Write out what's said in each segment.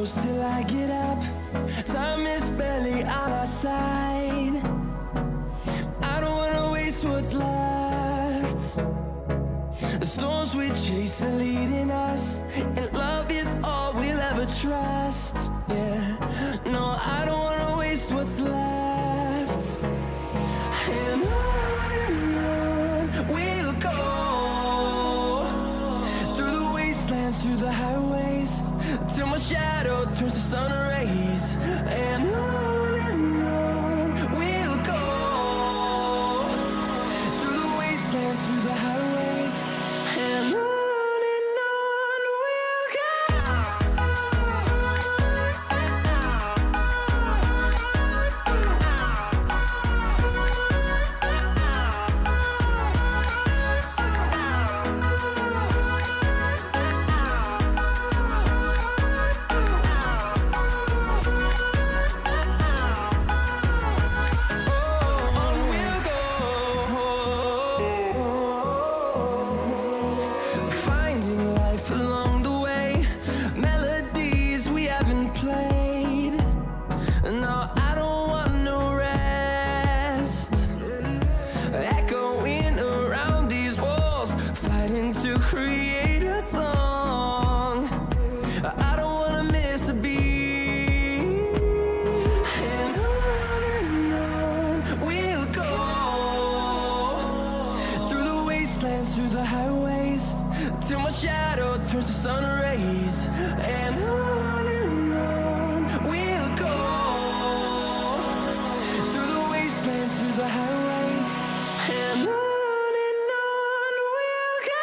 close till I get up. Time is barely on our side. I don't wanna waste what's left. The storms we chase are leading us, and love is all we'll ever trust. Yeah, no, I don't wanna waste what's left. And on we'll go, through the wastelands, through the highways, till my shadow turns to sun rays. And on we'll go, through the wastelands, through the highways, and on we'll go. Through the highways, till my shadow turns to sun rays. And on we'll go, through the wastelands, through the highways, and on we'll go.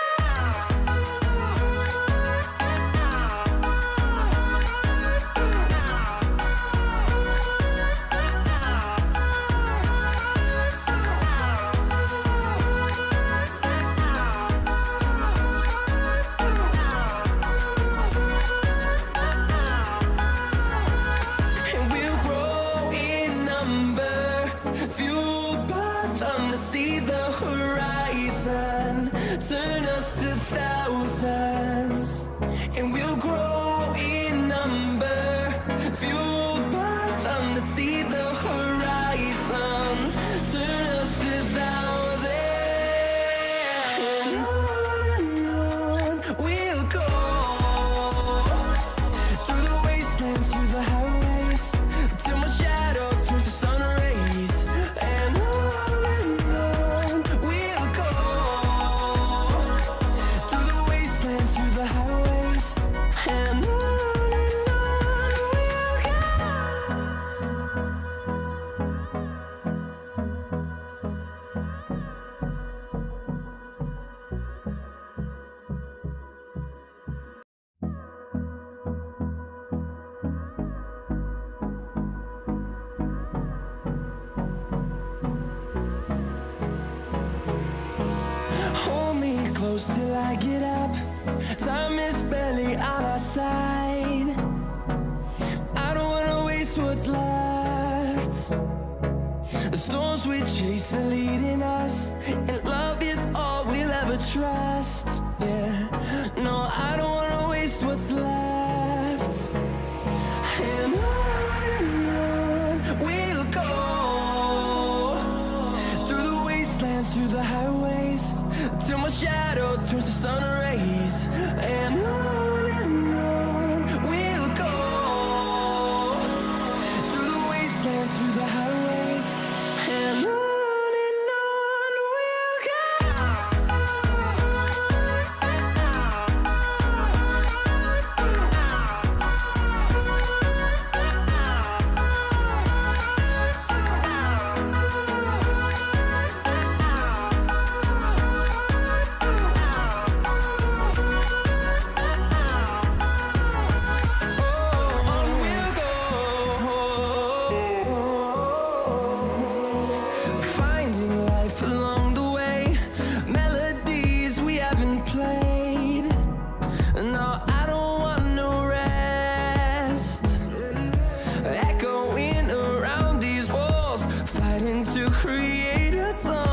See the horizon turn us to thousands, and we'll grow in number, fueled by them to see the horizon turn us to thousands. And on we'll go, through the wastelands, through the highways, till my shadow turns to sun rays. And close till I get up. Time is barely on our side. I don't wanna waste what's left. The storms we chase are leading us, and love is all we'll ever trust. Yeah, no, I don't wanna waste what's left. And on we'll go, through the wastelands, through the highways, till my shadow turns to sun rays. And on we'll go, through the wastelands, through the highways, and on we'll go. To create a song.